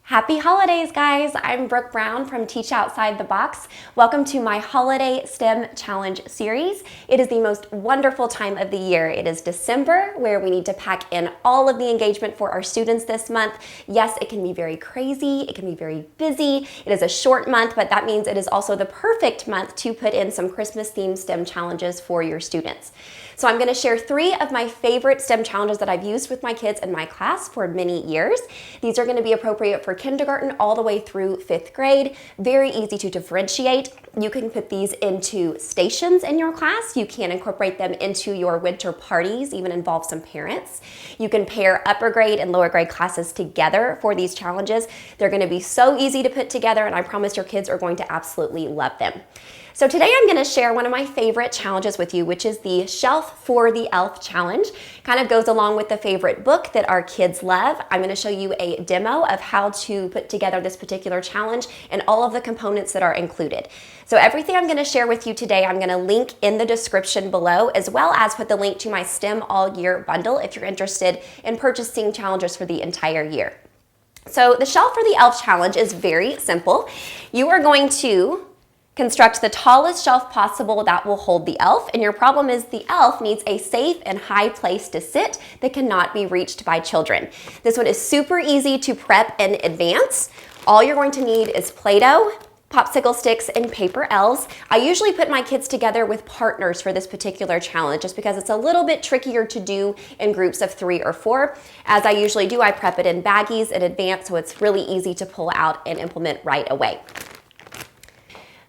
Happy holidays, guys! I'm Brooke Brown from Teach Outside the Box. Welcome to my Holiday STEM Challenge series. It is the most wonderful time of the year. It is December, where we need to pack in all of the engagement for our students this month. Yes, it can be very crazy. It can be very busy. It is a short month, but that means it is also the perfect month to put in some Christmas-themed STEM challenges for your students. So I'm going to share 3 of my favorite STEM challenges that I've used with my kids in my class for many years. These are going to be appropriate for kindergarten all the way through 5th grade. Very easy to differentiate. You can put these into stations in your class. You can incorporate them into your winter parties, even involve some parents. You can pair upper grade and lower grade classes together for these challenges. They're going to be so easy to put together, and I promise your kids are going to absolutely love them. So today I'm going to share one of my favorite challenges with you, which is the Shelf for the Elf Challenge. Kind of goes along with the favorite book that our kids love. I'm going to show you a demo of how to put together this particular challenge and all of the components that are included. So everything I'm going to share with you today, I'm going to link in the description below, as well as put the link to my STEM All Year bundle if you're interested in purchasing challenges for the entire year. So the Shelf for the Elf Challenge is very simple. You are going to construct the tallest shelf possible that will hold the elf, and your problem is the elf needs a safe and high place to sit that cannot be reached by children. This one is super easy to prep in advance. All you're going to need is Play-Doh, popsicle sticks, and paper elves. I usually put my kids together with partners for this particular challenge just because it's a little bit trickier to do in groups of 3 or 4. As I usually do, I prep it in baggies in advance, so it's really easy to pull out and implement right away.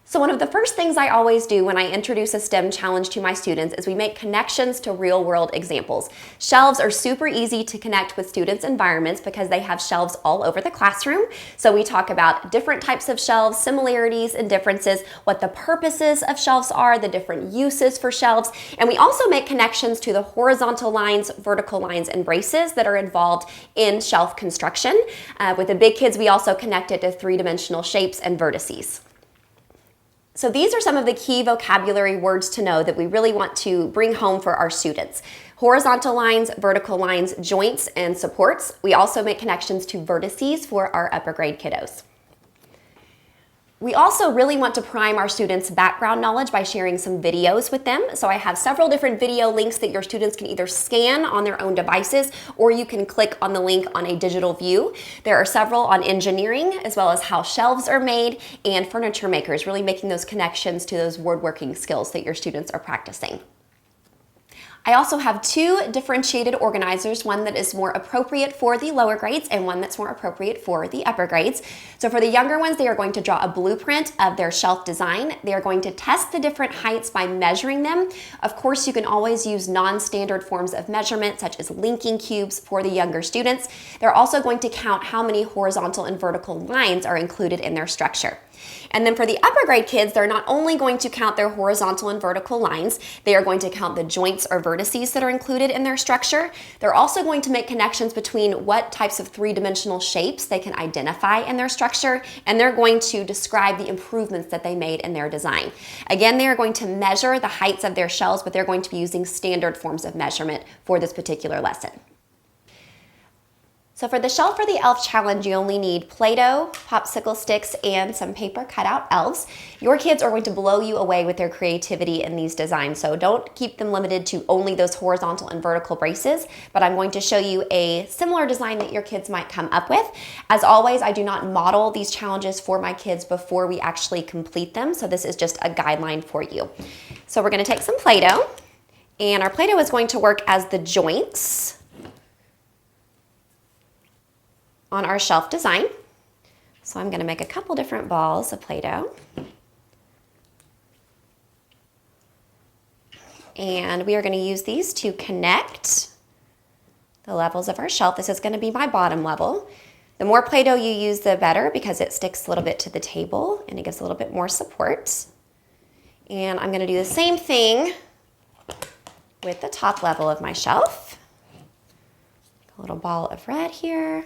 So one of the first things I always do when I introduce a STEM challenge to my students is we make connections to real-world examples. Shelves are super easy to connect with students' environments because they have shelves all over the classroom. So we talk about different types of shelves, similarities and differences, what the purposes of shelves are, the different uses for shelves, and we also make connections to the horizontal lines, vertical lines, and braces that are involved in shelf construction. With the big kids, we also connect it to 3-dimensional shapes and vertices. So these are some of the key vocabulary words to know that we really want to bring home for our students. Horizontal lines, vertical lines, joints, and supports. We also make connections to vertices for our upper grade kiddos. We also really want to prime our students' background knowledge by sharing some videos with them. So I have several different video links that your students can either scan on their own devices, or you can click on the link on a digital view. There are several on engineering, as well as how shelves are made, and furniture makers, really making those connections to those woodworking skills that your students are practicing. I also have 2 differentiated organizers, one that is more appropriate for the lower grades and one that's more appropriate for the upper grades. So for the younger ones, they are going to draw a blueprint of their shelf design. They are going to test the different heights by measuring them. Of course, you can always use non-standard forms of measurement, such as linking cubes for the younger students. They're also going to count how many horizontal and vertical lines are included in their structure. And then for the upper grade kids, they're not only going to count their horizontal and vertical lines, they are going to count the joints or vertices that are included in their structure. They're also going to make connections between what types of 3-dimensional shapes they can identify in their structure, and they're going to describe the improvements that they made in their design. Again, they are going to measure the heights of their shelves, but they're going to be using standard forms of measurement for this particular lesson. So for the Shelf for the Elf Challenge, you only need Play-Doh, popsicle sticks, and some paper cutout elves. Your kids are going to blow you away with their creativity in these designs, so don't keep them limited to only those horizontal and vertical braces, but I'm going to show you a similar design that your kids might come up with. As always, I do not model these challenges for my kids before we actually complete them, so this is just a guideline for you. So we're going to take some Play-Doh, and our Play-Doh is going to work as the joints on our shelf design. So I'm going to make a couple different balls of Play-Doh. And we are going to use these to connect the levels of our shelf. This is going to be my bottom level. The more Play-Doh you use, the better, because it sticks a little bit to the table and it gives a little bit more support. And I'm going to do the same thing with the top level of my shelf. A little ball of red here.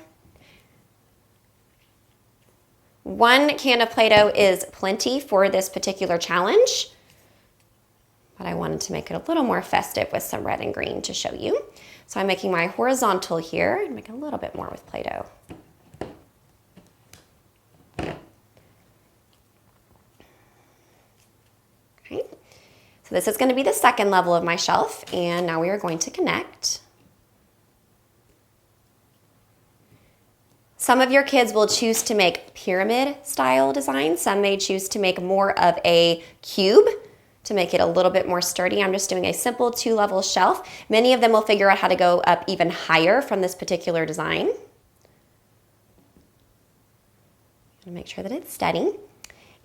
1 can of Play-Doh is plenty for this particular challenge, but I wanted to make it a little more festive with some red and green to show you. So I'm making my horizontal here and make a little bit more with Play-Doh. Okay, so this is going to be the second level of my shelf, and now we are going to connect. Some of your kids will choose to make pyramid style designs. Some may choose to make more of a cube to make it a little bit more sturdy. I'm just doing a simple 2-level shelf. Many of them will figure out how to go up even higher from this particular design. Make sure that it's steady.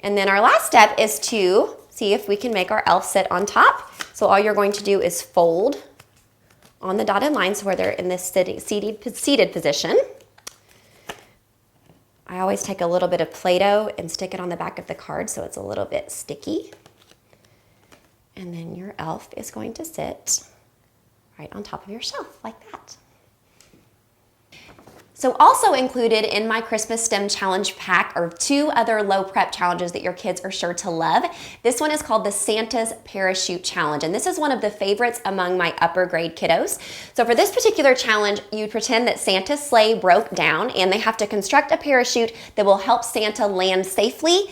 And then our last step is to see if we can make our elf sit on top. So all you're going to do is fold on the dotted lines where they're in this seated position. I always take a little bit of Play-Doh and stick it on the back of the card so it's a little bit sticky. And then your elf is going to sit right on top of your shelf like that. So also included in my Christmas STEM Challenge pack are 2 other low prep challenges that your kids are sure to love. This one is called the Santa's Parachute Challenge, and this is one of the favorites among my upper grade kiddos. So for this particular challenge, you pretend that Santa's sleigh broke down and they have to construct a parachute that will help Santa land safely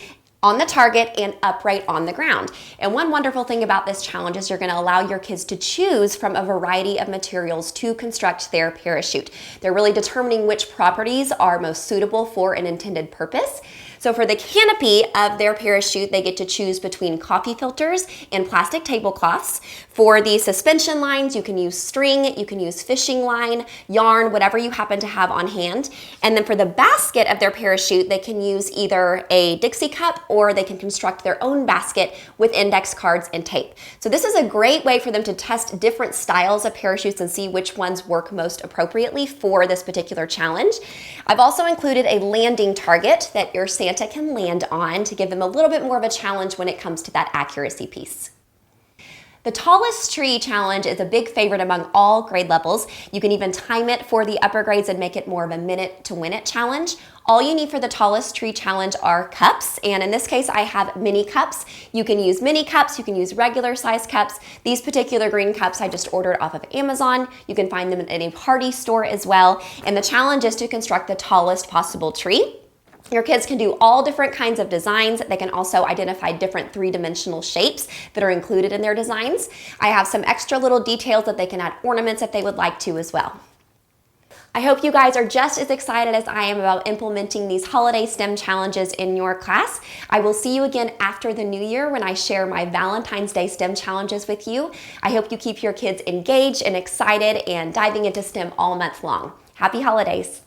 on the target and upright on the ground. And one wonderful thing about this challenge is you're going to allow your kids to choose from a variety of materials to construct their parachute. They're really determining which properties are most suitable for an intended purpose. So for the canopy of their parachute, they get to choose between coffee filters and plastic tablecloths. For the suspension lines, you can use string, you can use fishing line, yarn, whatever you happen to have on hand. And then for the basket of their parachute, they can use either a Dixie cup or they can construct their own basket with index cards and tape. So this is a great way for them to test different styles of parachutes and see which ones work most appropriately for this particular challenge. I've also included a landing target that your Santa can land on to give them a little bit more of a challenge when it comes to that accuracy piece. The tallest tree challenge is a big favorite among all grade levels. You can even time it for the upper grades and make it more of a minute to win it challenge. All you need for the tallest tree challenge are cups, and in this case I have mini cups. You can use mini cups, you can use regular size cups. These particular green cups I just ordered off of Amazon. You can find them in any party store as well, and the challenge is to construct the tallest possible tree. Your kids can do all different kinds of designs. They can also identify different 3-dimensional shapes that are included in their designs. I have some extra little details that they can add ornaments if they would like to as well. I hope you guys are just as excited as I am about implementing these holiday STEM challenges in your class. I will see you again after the new year when I share my Valentine's Day STEM challenges with you. I hope you keep your kids engaged and excited and diving into STEM all month long. Happy holidays.